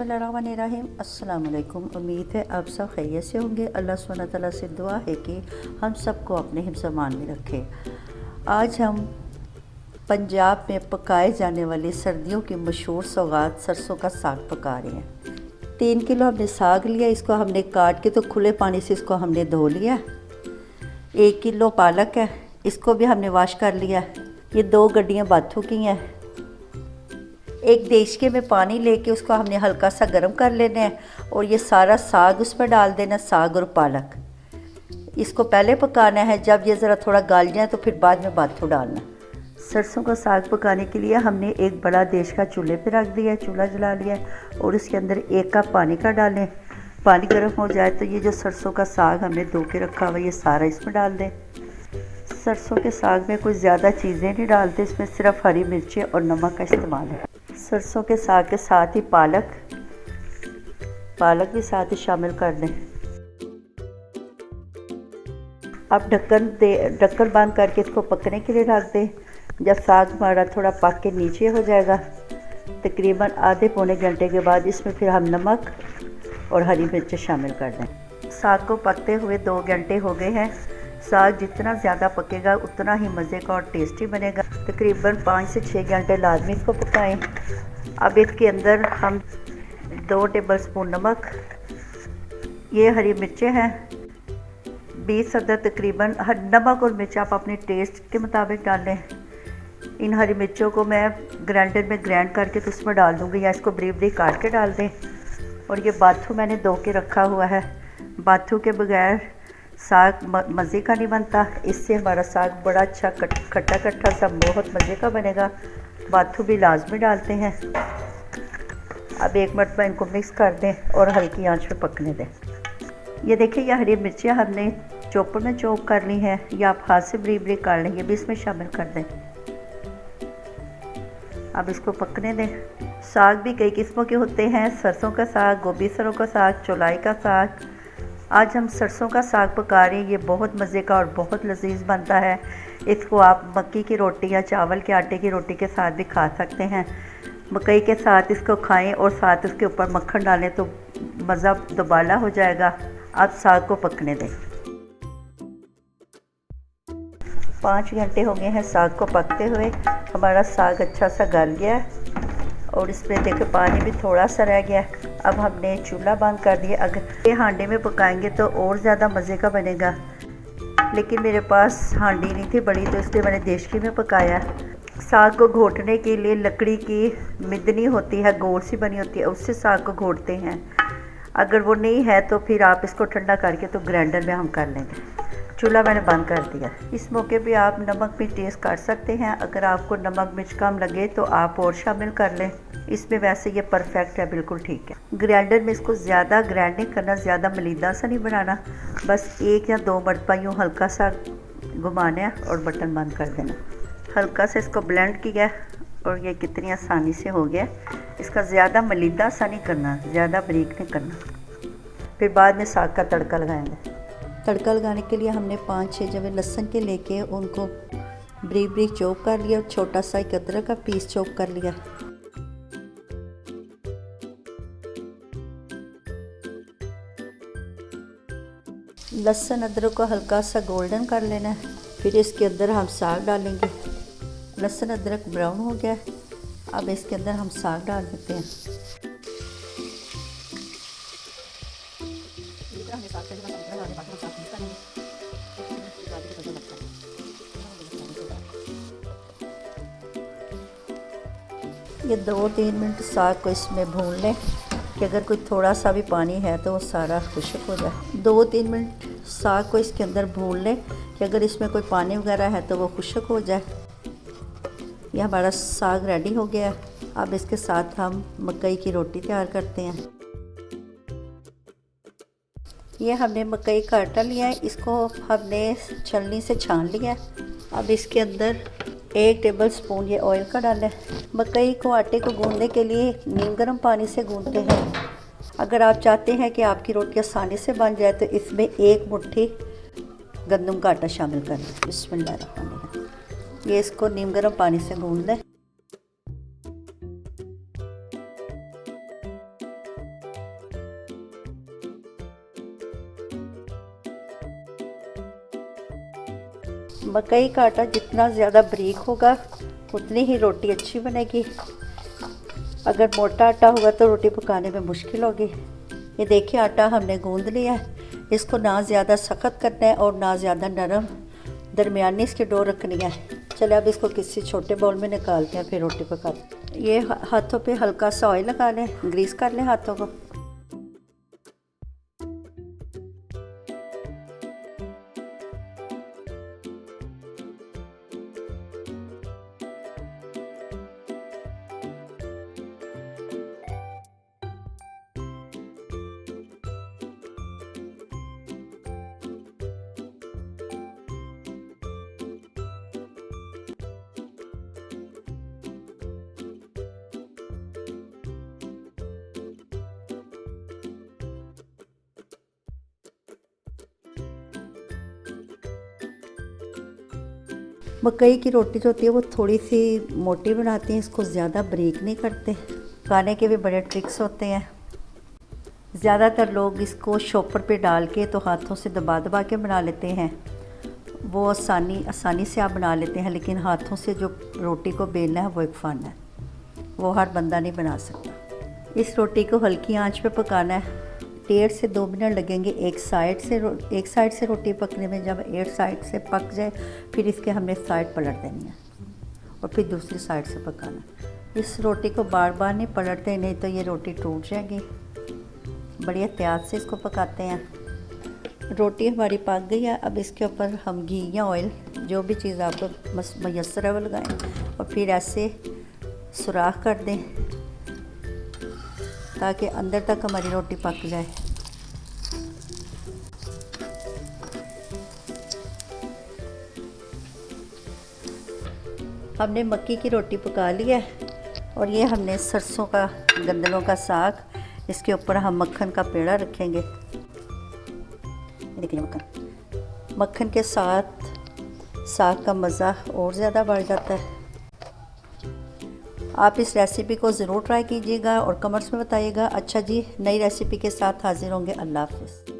बिस्मिल्लाहिर्रहमानिर्रहीम। अस्सलाम वालेकुम। उम्मीद है आप सब खैरियत से होंगे। अल्लाह सुब्हानहू तआला से दुआ है कि हम सबको अपने हिफ्ज़-ए-मान में रखे। आज हम पंजाब में पकाए जाने वाली सर्दियों की मशहूर सौगात सरसों का साग पका रहे हैं। 3 किलो हमने साग लिया, इसको हमने काट के तो खुले पानी से इसको हमने धो लिया। 1 किलो पालक है, इसको भी हमने वाश कर लिया। ये 2 गड्डियाँ बाथू की हैं। एक देचके में पानी लेके उसको हमने हल्का सा गर्म कर लेना है और ये सारा साग उस पर डाल देना, साग और पालक। इसको पहले पकाना है, जब ये ज़रा थोड़ा गाल जाए तो फिर बाद में बाथू डालना। सरसों का साग पकाने के लिए हमने एक बड़ा देश का चूल्हे पे रख दिया, चूल्हा जला लिया और इसके अंदर 1 कप पानी का डालें। पानी गर्म हो जाए तो ये जो सरसों का साग हमने धो के रखा हुआ ये सारा इसमें डाल दें। सरसों के साग में कोई ज़्यादा चीज़ें नहीं डालते, इसमें सिर्फ हरी मिर्चें और नमक का इस्तेमाल है। सरसों के साग के साथ ही पालक भी साथ ही शामिल कर दें। अब ढक्कन बंद करके इसको पकने के लिए रख दें। जब साग हमारा थोड़ा पक के नीचे हो जाएगा, तकरीबन आधे पौने घंटे के बाद इसमें फिर हम नमक और हरी मिर्चें शामिल कर दें। साग को पकते हुए 2 घंटे हो गए हैं। साग जितना ज़्यादा पकेगा उतना ही मज़े का और टेस्टी बनेगा। तकरीबन 5 से 6 घंटे लाजमी इसको पकाएं। अब इसके अंदर हम 2 टेबल स्पून नमक, ये हरी मिर्चें हैं 20 अदद तकरीबन। नमक और मिर्च आप अपने टेस्ट के मुताबिक डालें। इन हरी मिर्चों को मैं ग्राइंडर में ग्राइंड करके तो उसमें डाल दूँगी, या इसको बारीक बारीक काट के डाल दें। और ये बाथू मैंने धो के रखा हुआ है। बाथू के बगैर साग मज़े का नहीं बनता, इससे हमारा साग बड़ा अच्छा खट्टा खट्टा सा बहुत मज़े का बनेगा। बाथू भी लाजमी डालते हैं। अब 1 मरतबा इनको मिक्स कर दें और हल्की आंच पे पकने दें। ये देखिए, ये हरी मिर्चियाँ हमने चॉपर में चॉप कर ली हैं, या आप हाथ से बारीक बारीक काट लें, ये भी इसमें शामिल कर दें। अब इसको पकने दें। साग भी कई किस्मों के होते हैं, सरसों का साग, गोभी सरों का साग, चौलाई का साग। आज हम सरसों का साग पका रहे हैं। ये बहुत मज़े का और बहुत लजीज बनता है। इसको आप मक्की की रोटी या चावल के आटे की रोटी के साथ भी खा सकते हैं। मकई के साथ इसको खाएं और साथ उसके ऊपर मक्खन डालें तो मज़ा दोबाला हो जाएगा। अब साग को पकने दें। 5 घंटे हो गए हैं साग को पकते हुए। हमारा साग अच्छा सा गल गया है और इसमें देखिए पानी भी थोड़ा सा रह गया। अब हमने चूल्हा बंद कर दिया। अगर ये हांडे में पकाएंगे तो और ज़्यादा मज़े का बनेगा, लेकिन मेरे पास हांडी नहीं थी बड़ी, तो इसलिए मैंने देशकी में पकाया। साग को घोटने के लिए लकड़ी की मिदनी होती है, गोल सी बनी होती है, उससे साग को घोटते हैं। अगर वो नहीं है तो फिर आप इसको ठंडा करके तो ग्राइंडर में हम कर लेंगे। चूल्हा मैंने बंद कर दिया। इस मौके पे आप नमक भी टेस्ट कर सकते हैं। अगर आपको नमक मिर्च कम लगे तो आप और शामिल कर लें। इसमें वैसे ये परफेक्ट है, बिल्कुल ठीक है। ग्राइंडर में इसको ज़्यादा ग्राइंड नहीं करना, ज़्यादा मलीदा सा नहीं बनाना, बस 1 या 2 मरतबा यूँ हल्का सा घुमाना है और बटन बंद कर देना। हल्का सा इसको ब्लेंड किया और ये कितनी आसानी से हो गया। इसका ज़्यादा मलीदा सा नहीं करना, ज़्यादा बारीक नहीं करना। फिर बाद में साग का तड़का लगाएंगे। तड़का लगाने के लिए हमने 5-6 जवे लहसुन के लेके उनको बारीक बारीक चॉप कर लिया और छोटा सा एक अदरक का पीस चॉप कर लिया। लहसुन अदरक को हल्का सा गोल्डन कर लेना है। फिर इसके अंदर हम साग डालेंगे। लहसुन अदरक ब्राउन हो गया, अब इसके अंदर हम साग डाल देते हैं। ये 2-3 मिनट साग को इसमें भून लें कि अगर कोई थोड़ा सा भी पानी है तो वो सारा खुश्क हो जाए। 2-3 मिनट साग को इसके अंदर भून लें कि अगर इसमें कोई पानी वगैरह है तो वो खुश्क हो जाए। ये हमारा साग रेडी हो गया। अब इसके साथ हम मकई की रोटी तैयार करते हैं। ये हमने मकई का आटा लिया है, इसको हमने छलनी से छान लिया है। अब इसके अंदर 1 टेबल स्पून ये ऑयल का डालें। मकई को आटे को गूंदने के लिए नीम गर्म पानी से गूंदते हैं। अगर आप चाहते हैं कि आपकी रोटी आसानी से बन जाए तो इसमें 1 मुट्ठी गंदम का आटा शामिल कर लें। बिस्मिल्लाह। ये इसको नीम गर्म पानी से गूंद लें। मकई का आटा जितना ज़्यादा बारीक होगा उतनी ही रोटी अच्छी बनेगी। अगर मोटा आटा होगा तो रोटी पकाने में मुश्किल होगी। ये देखिए आटा हमने गूंद लिया है। इसको ना ज़्यादा सख्त करना है और ना ज़्यादा नरम, दरमियानी इसकी डो रखनी है। चले अब इसको किसी छोटे बाउल में निकालते हैं, फिर रोटी पकाते हैं। ये हाथों पे हल्का सा ऑयल लगा लें, ग्रीस कर लें हाथों को। मकई की रोटी जो होती है वो थोड़ी सी मोटी बनाती हैं, इसको ज़्यादा बारीक नहीं करते। खाने के भी बड़े ट्रिक्स होते हैं। ज़्यादातर लोग इसको शॉपर पे डाल के तो हाथों से दबा दबा के बना लेते हैं। वो आसानी से आप बना लेते हैं, लेकिन हाथों से जो रोटी को बेलना है वो एक फ़न है, वो हर बंदा नहीं बना सकता। इस रोटी को हल्की आंच पे पकाना है। 1.5 से 2 मिनट लगेंगे एक साइड से रोटी पकने में। जब एक साइड से पक जाए फिर इसके हमने साइड पलट देनी है और फिर दूसरी साइड से पकाना है। इस रोटी को बार बार नहीं पलटते, नहीं तो ये रोटी टूट जाएगी। बड़ी एहतियात से इसको पकाते हैं। रोटी हमारी पक गई है। अब इसके ऊपर हम घी या ऑयल, जो भी चीज़ आपको मयसर है वो लगाएं और फिर ऐसे सुराख कर दें ताकि अंदर तक हमारी रोटी पक जाए। हमने मक्की की रोटी पका ली है और ये हमने सरसों का गंदलों का साग, इसके ऊपर हम मक्खन का पेड़ा रखेंगे। देखिए मक्खन के साथ साग का मज़ा और ज़्यादा बढ़ जाता है। आप इस रेसिपी को ज़रूर ट्राई कीजिएगा और कमेंट्स में बताइएगा। अच्छा जी, नई रेसिपी के साथ हाजिर होंगे। अल्लाह हाफ़िज़।